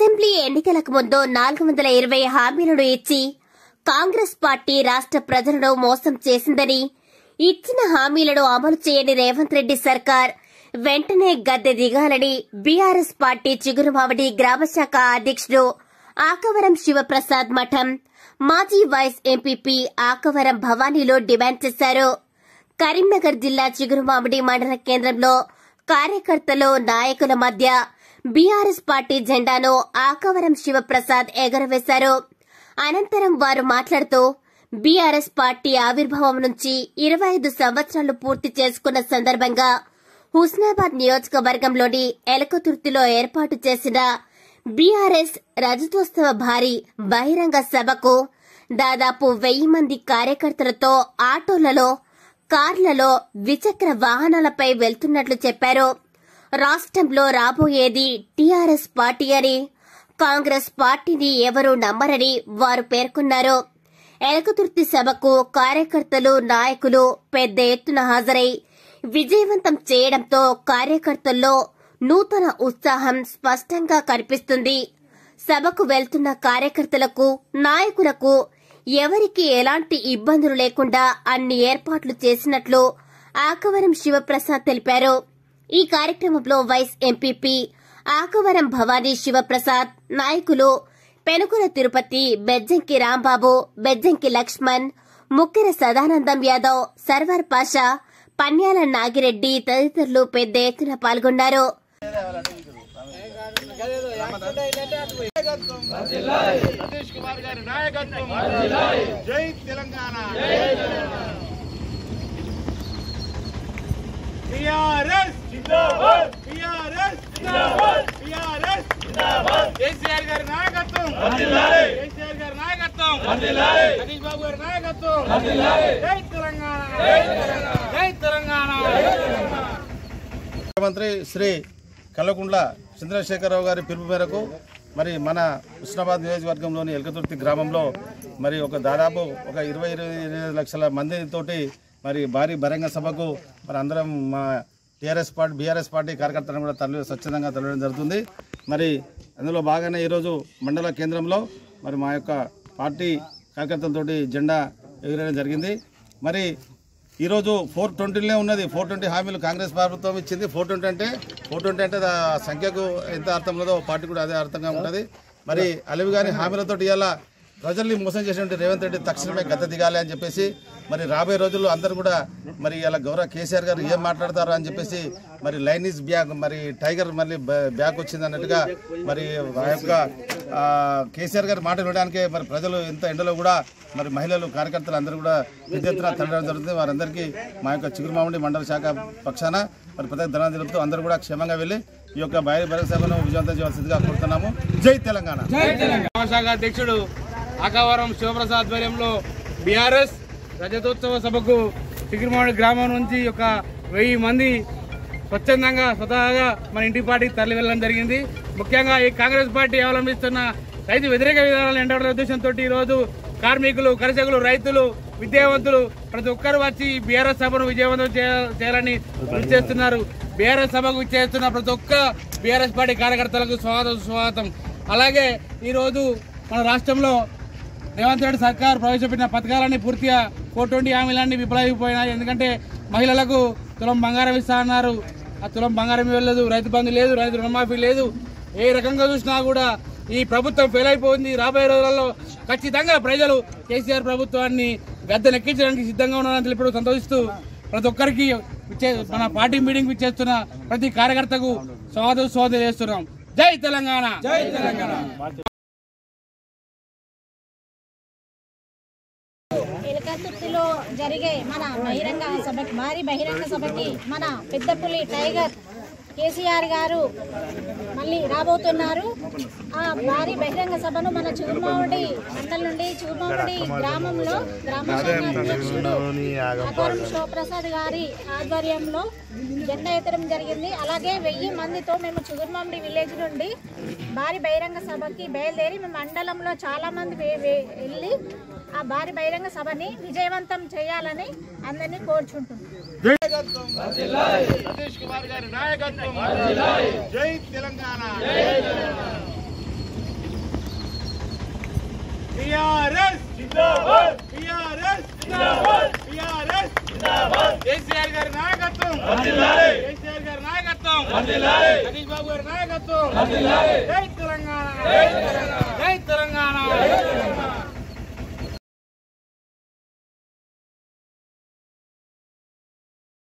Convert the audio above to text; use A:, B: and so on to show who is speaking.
A: Assembly ఎన్నికలకు ముందు 420 హామీలను ఇచ్చి కాంగ్రెస్ పార్టీ రాష్ట్ర ప్రజలను మోసం చేసిందని, ఇచ్చిన హామీలను అమలు చేయని రేవంత్ రెడ్డి సర్కార్ వెంటనే గద్దె దిగాలని బీఆర్ఎస్ పార్టీ చిగురుమామిడి గ్రామశాఖ అధ్యక్షుడు ఆకవరం శివప్రసాద్ మఠం మాజీ వైస్ ఎంపీపీ ఆకవరం భవానీలో డిమాండ్ చేశారు. కరీంనగర్ జిల్లా చిగురుమామిడి మండల కేంద్రంలో కార్యకర్తలు, నాయకుల మధ్య బీఆర్ఎస్ పార్టీ జెండాను ఆకవరం శివప్రసాద్ ఎగురవేశారు. అనంతరం వారు మాట్లాడుతూ బీఆర్ఎస్ పార్టీ ఆవిర్భావం నుంచి 25 సంవత్సరాలు పూర్తి చేసుకున్న సందర్భంగా హుస్నాబాద్ నియోజకవర్గంలోని ఎలకతుర్తిలో ఏర్పాటు చేసిన బీఆర్ఎస్ రజతోత్సవ భారీ బహిరంగ సభకు దాదాపు 1000 మంది కార్యకర్తలతో ఆటోలలో, కార్లలో, ద్విచక్ర వాహనాలపై వెళ్తున్నట్లు చెప్పారు. రాష్ట్రంలో రాబోయేది టీఆర్ఎస్ పార్టీ అని, కాంగ్రెస్ పార్టీని ఎవరూ నమ్మరని వారు పేర్కొన్నారు. ఎలకతుర్తి సభకు కార్యకర్తలు, నాయకులు పెద్ద ఎత్తున హాజరై విజయవంతం చేయడంతో కార్యకర్తల్లో నూతన ఉత్సాహం స్పష్టంగా కనిపిస్తుంది. సభకు వెళ్తున్న కార్యకర్తలకు, నాయకులకు ఎవరికి ఎలాంటి ఇబ్బందులు లేకుండా అన్ని ఏర్పాట్లు చేసినట్లు ఆకవరం శివప్రసాద్ తెలిపారు. ఈ కార్యక్రమంలో వైస్ ఎంపీపీ ఆకవరం భవానీ శివప్రసాద్, నాయకులు పెనుకుల తిరుపతి, బెజ్జంకి రాంబాబు, బెజ్జంకి లక్ష్మణ్, ముక్కెర సదానందం యాదవ్, సర్వర్ పాషా, పన్యాల నాగిరెడ్డి తదితరులు పెద్ద ఎత్తున పాల్గొన్నారు.
B: టీఆర్ఎస్ జిందాబాద్, టీఆర్ఎస్ జిందాబాద్, టీఆర్ఎస్ జిందాబాద్. కేసీఆర్ గారి నాయకత్వం వర్ధిల్లాలి, కేసీఆర్ గారి నాయకత్వం వర్ధిల్లాలి, హరీష్ బాబు గారి నాయకత్వం వర్ధిల్లాలి. జై తెలంగాణ, జై తెలంగాణ, జై తెలంగాణ. ముఖ్యమంత్రి శ్రీ కల్వకుంట్ల చంద్రశేఖరరావు గారి పిలుపు మేరకు మరి మన హుస్నాబాద్ నియోజకవర్గంలోని ఎలకతుర్తి గ్రామంలో మరి దాదాపు 20-25 లక్షల మందితోటి మరి భారీ బహిరంగ సభకు మరి అందరం మా బీఆర్ఎస్ పార్టీ కార్యకర్తలను కూడా స్వచ్ఛందంగా తరలించడం జరుగుతుంది. మరి అందులో భాగంగా ఈరోజు మండల కేంద్రంలో మరి మా యొక్క పార్టీ కార్యకర్తలతోటి జెండా ఎగురడం జరిగింది. మరి ఈరోజు 420 ఉన్నది. 420 హామీలు కాంగ్రెస్ ప్రభుత్వం ఇచ్చింది. 420 అంటే సంఖ్యకు ఎంత అర్థం ఉన్నదో పార్టీ కూడా అదే అర్థంగా ఉంటుంది. మరి అలివిగాని హామీలతోటి ఇలా ప్రజల్ని మోసం చేసినటువంటి రేవంత్ రెడ్డి తక్షణమే గద్దె దిగాలి అని చెప్పేసి మరి రాబోయే రోజుల్లో అందరూ కూడా మరి ఇలా గౌరవ కేసీఆర్ గారు ఏం మాట్లాడతారో అని చెప్పేసి మరి లైన్ ఈజ్ బ్యాక్, మరి టైగర్ మళ్ళీ బ్యాక్ వచ్చింది అన్నట్టుగా మరి ఆ యొక్క కేసీఆర్ గారి మాట వినడానికే మరి ప్రజలు ఎంత ఎండలో కూడా మరి మహిళలు, కార్యకర్తలు అందరూ కూడా పెద్ద ఎత్తున తరలించడం జరుగుతుంది. వారందరికీ మా యొక్క చిగురుమామిడి మండల శాఖ పక్షాన మరి ప్రత్యేక ధన్యవాదాలు తెలుపుతూ అందరూ కూడా క్షేమంగా వెళ్ళి ఈ యొక్క బహిరంగ సభను విజయవంతం చేయవలసిందిగా కోరుతున్నాము. జై తెలంగాణ.
C: శాఖ అధ్యక్షుడు ఆకవరం శివప్రసాద్ ఆధ్వర్యంలో బీఆర్ఎస్ రజతోత్సవ సభకు చిగురుమామిడి గ్రామం నుంచి 1000 మంది స్వతహాగా మన ఇంటి పార్టీకి తరలి వెళ్ళడం జరిగింది. ముఖ్యంగా ఈ కాంగ్రెస్ పార్టీ అవలంబిస్తున్న రైతు వ్యతిరేక విధానాలను ఎండగడే ఉద్దేశంతో ఈరోజు కార్మికులు, కర్షకులు, రైతులు, విద్యావంతులు ప్రతి ఒక్కరు వచ్చి బీఆర్ఎస్ సభను విజయవంతం చేయాలని కృషి చేస్తున్నారు. బీఆర్ఎస్ సభకు చేస్తున్న ప్రతి ఒక్క బీఆర్ఎస్ పార్టీ కార్యకర్తలకు స్వాగతం. అలాగే ఈరోజు మన రాష్ట్రంలో రేవంత్ రెడ్డి సర్కార్ ప్రవేశపెట్టిన పథకాలన్నీ పూర్తిగా 420 హామీలన్నీ విఫలమైపోయినాయి. ఎందుకంటే మహిళలకు తులం బంగారం ఇస్తా అన్నారు, ఆ తులం బంగారం ఇవ్వలేదు, రైతు బంధు లేదు, రైతు రుణమాఫీ లేదు. ఏ రకంగా చూసినా కూడా ఈ ప్రభుత్వం ఫెయిల్ అయిపోయింది. రాబోయే రోజులలో ఖచ్చితంగా ప్రజలు కేసీఆర్ ప్రభుత్వాన్ని గద్దెనెక్కించడానికి సిద్ధంగా ఉన్నారని తెలిపి సంతోషిస్తూ ప్రతి ఒక్కరికి మన పార్టీ మీటింగ్ ఇచ్చేస్తున్న ప్రతి కార్యకర్తకు స్వాగతం చేస్తున్నాం. జై తెలంగాణ, జై తెలంగాణ.
D: ఎలకతుర్తిలో జరిగే మన భారీ బహిరంగ సభకి మన పెద్దపులి టైగర్ కేసీఆర్ గారు మళ్ళీ రాబోతున్నారు. ఆ భారీ బహిరంగ సభను మన చిగురుమామిడి మండలం నుండి చిగురుమామిడి గ్రామంలో గ్రామశాఖ అధ్యక్షుడు ఆకవరం శివప్రసాద్ గారి ఆధ్వర్యంలో జెండా ఎత్తడం జరిగింది. అలాగే 1000 మందితో మేము చిగురుమామిడి విలేజ్ నుండి భారీ బహిరంగ సభకి బయలుదేరి మేము మండలంలో చాలా మంది వెళ్ళి ఆ భారీ బహిరంగ సభని విజయవంతం చేయాలని అందరినీ కోరుచుంటున్నాం.
B: సతీష్ కుమార్ గారి నాయకత్వం, జై తెలంగాణ.
C: కేసీఆర్ గారి నాయకత్వం, కేసీఆర్ గారి నాయకత్వం, హరీష్ బాబు గారి నాయకత్వం. జై తెలంగాణ.